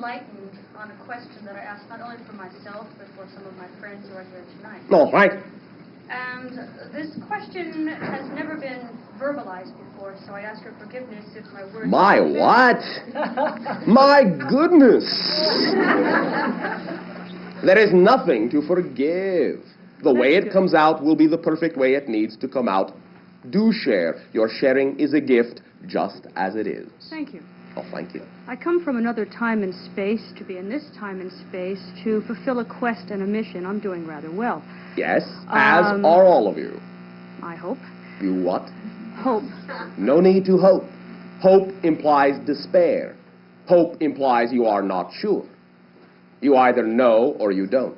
enlightened on a question that I asked not only for myself, but for some of my friends who are here tonight. All right. And this question has never been verbalized before, so I ask your forgiveness if my words... My what? My goodness! There is nothing to forgive. The way it comes out will be the perfect way it needs to come out. Do share. Your sharing is a gift, just as it is. Thank you. Oh, thank you. I come from another time and space to be in this time and space to fulfill a quest and a mission. I'm doing rather well. Yes, as are all of you. I hope. You what? Hope. No need to hope. Hope implies despair. Hope implies you are not sure. You either know or you don't.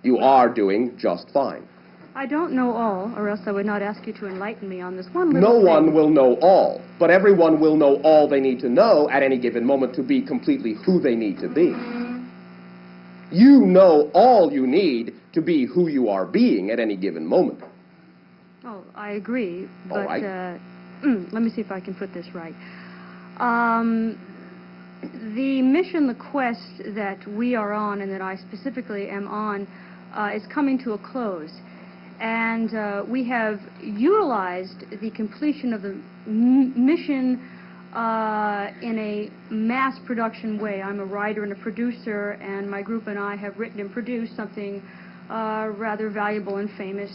You are doing just fine. I don't know all, or else I would not ask you to enlighten me on this one little No thing. one will know all, but everyone will know all they need to know at any given moment to be completely who they need to be. You know all you need to be who you are being at any given moment. Oh, I agree, but All right. Let me see if I can put this right. The mission, the quest that we are on and that I specifically am on is coming to a close. And we have utilized the completion of the mission in a mass production way. I'm a writer and a producer, and my group and I have written and produced something rather valuable and famous,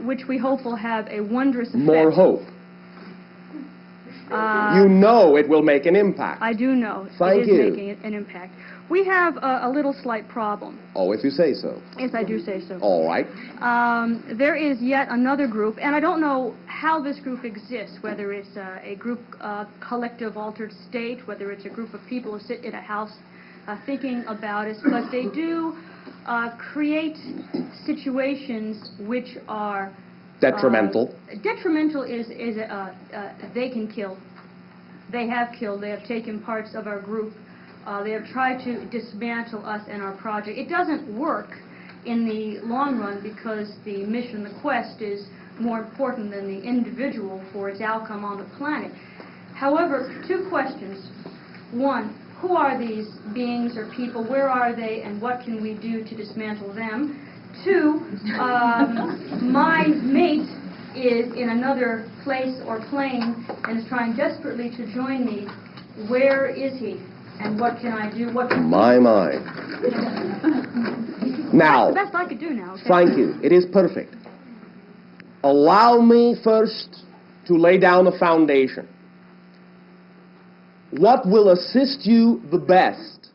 which we hope will have a wondrous effect. More hope. You know it will make an impact. I do know. Thank it you. is making an impact. We have a little slight problem. Oh, if you say so. Yes, I do say so. All right. There is yet another group, and I don't know how this group exists, whether it's a group, collective altered state, whether it's a group of people who sit in a house thinking about it, but they do create situations which are... Detrimental. Detrimental is they can kill. They have killed. They have taken parts of our group. They have tried to dismantle us and our project. It doesn't work in the long run because the mission, the quest, is more important than the individual for its outcome on the planet. However, two questions. One, who are these beings or people? Where are they, and what can we do to dismantle them? Two, my mate is in another place or plane and is trying desperately to join me. Where is he? And what can I do? What can My. Now, that's the best I could do now. Okay? thank you. It is perfect. Allow me first to lay down a foundation. What will assist you the best,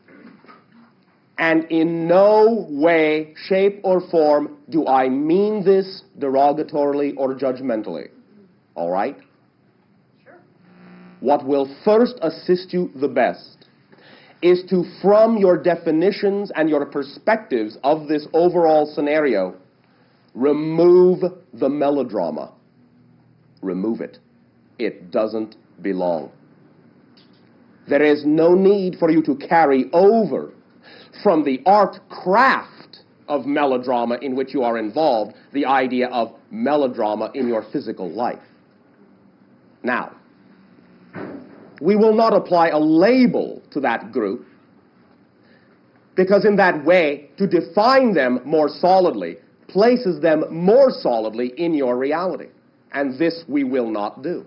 and in no way, shape, or form do I mean this derogatorily or judgmentally. All right? Sure. What will first assist you the best is to, from your definitions and your perspectives of this overall scenario, remove the melodrama. Remove it. It doesn't belong. There is no need for you to carry over from the art craft of melodrama in which you are involved the idea of melodrama in your physical life. Now, we will not apply a label to that group, because in that way, to define them more solidly places them more solidly in your reality. And this we will not do.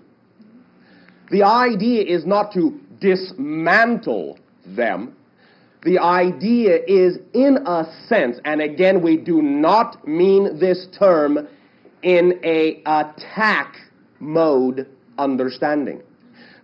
The idea is not to dismantle them. The idea is, in a sense, and again, we do not mean this term in a attack mode understanding.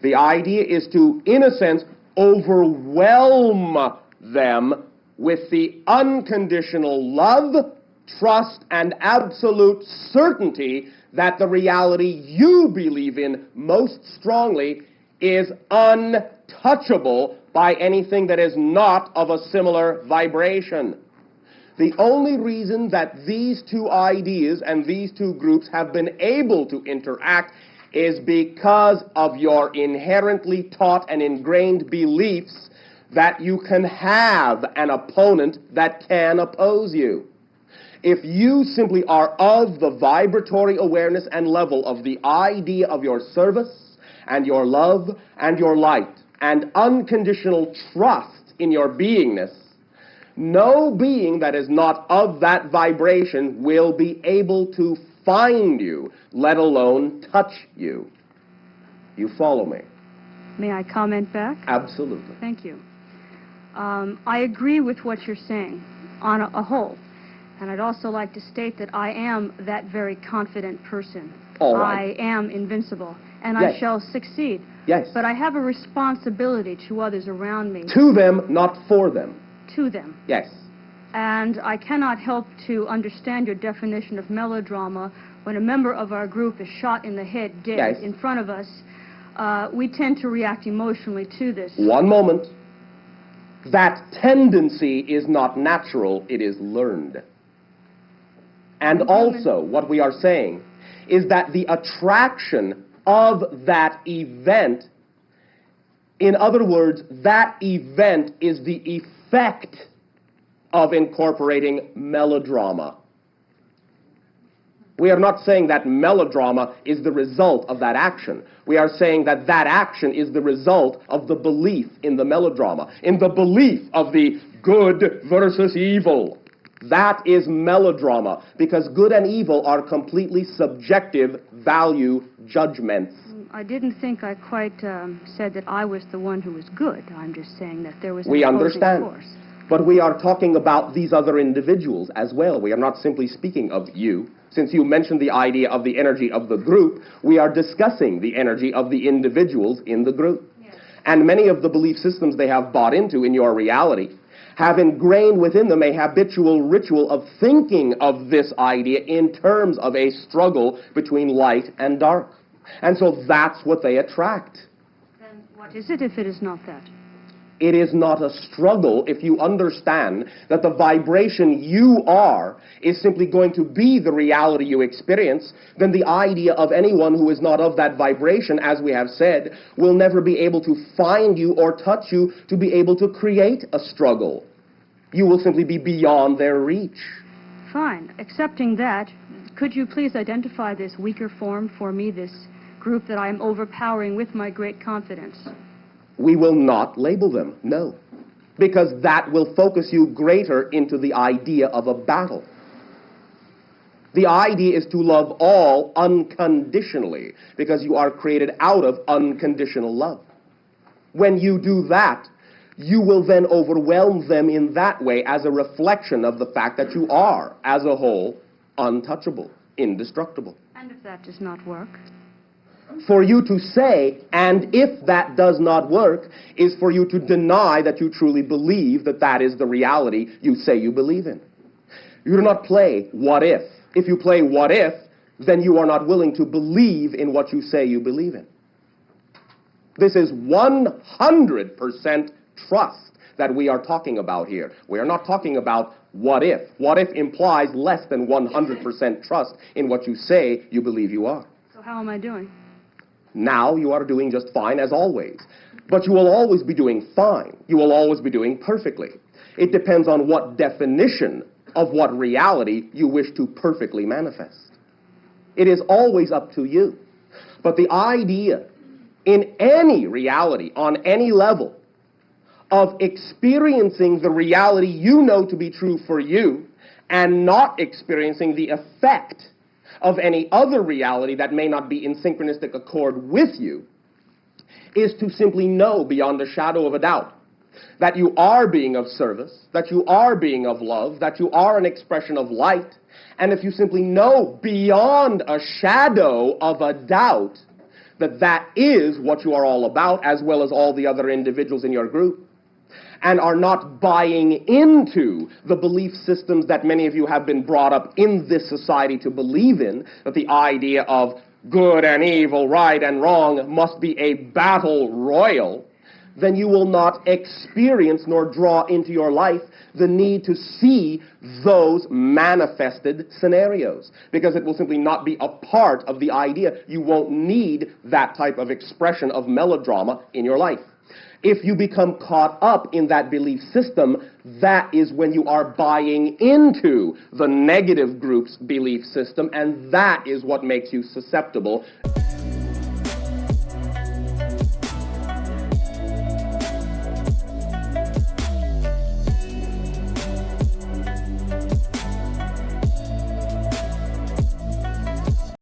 The idea is to, in a sense, overwhelm them with the unconditional love, trust, and absolute certainty that the reality you believe in most strongly is untouchable by anything that is not of a similar vibration. The only reason that these two ideas and these two groups have been able to interact is because of your inherently taught and ingrained beliefs that you can have an opponent that can oppose you. If you simply are of the vibratory awareness and level of the idea of your service and your love and your light, and unconditional trust in your beingness, no being that is not of that vibration will be able to find you, let alone touch you. You follow me? May I comment back? Absolutely. Thank you. I agree with what you're saying on a whole. And I'd also like to state that I am that very confident person. All right. I am invincible, and Yes. I shall succeed. Yes. But I have a responsibility to others around me. To them, not for them. To them. Yes. And I cannot help to understand your definition of melodrama. When a member of our group is shot in the head dead Yes. in front of us, we tend to react emotionally to this. One moment. That tendency is not natural, it is learned. And also, what we are saying is that the attraction of that event, in other words, that event is the effect of incorporating melodrama. We are not saying that melodrama is the result of that action. We are saying that that action is the result of the belief in the melodrama, in the belief of the good versus evil. That is melodrama, because good and evil are completely subjective value judgments. I didn't think I quite said that I was the one who was good. I'm just saying that there was an We opposing understand. force. But we are talking about these other individuals as well. We are not simply speaking of you. Since you mentioned the idea of the energy of the group, we are discussing the energy of the individuals in the group. Yes. And many of the belief systems they have bought into in your reality have ingrained within them a habitual ritual of thinking of this idea in terms of a struggle between light and dark. And so that's what they attract. Then what is it if it is not that? It is not a struggle if you understand that the vibration you are is simply going to be the reality you experience. Then the idea of anyone who is not of that vibration, as we have said, will never be able to find you or touch you to be able to create a struggle. You will simply be beyond their reach. Fine. Accepting that, could you please identify this weaker form for me, this group that I am overpowering with my great confidence? We will not label them, no. Because that will focus you greater into the idea of a battle. The idea is to love all unconditionally, because you are created out of unconditional love. When you do that, you will then overwhelm them in that way as a reflection of the fact that you are, as a whole, untouchable, indestructible. And if that does not work? For you to say, and if that does not work, is for you to deny that you truly believe that that is the reality you say you believe in. You do not play what if. If you play what if, then you are not willing to believe in what you say you believe in. This is 100% trust that we are talking about here. We are not talking about what if. What if implies less than 100% trust in what you say you believe you are. So how am I doing? Now you are doing just fine as always. But you will always be doing fine. You will always be doing perfectly. It depends on what definition of what reality you wish to perfectly manifest. It is always up to you. But the idea in any reality, on any level, of experiencing the reality you know to be true for you and not experiencing the effect of any other reality that may not be in synchronistic accord with you, is to simply know beyond a shadow of a doubt that you are being of service, that you are being of love, that you are an expression of light. And if you simply know beyond a shadow of a doubt that that is what you are all about, as well as all the other individuals in your group, and are not buying into the belief systems that many of you have been brought up in this society to believe in, that the idea of good and evil, right and wrong must be a battle royal, then you will not experience nor draw into your life the need to see those manifested scenarios, because it will simply not be a part of the idea. You won't need that type of expression of melodrama in your life. If you become caught up in that belief system, that is when you are buying into the negative group's belief system, and that is what makes you susceptible.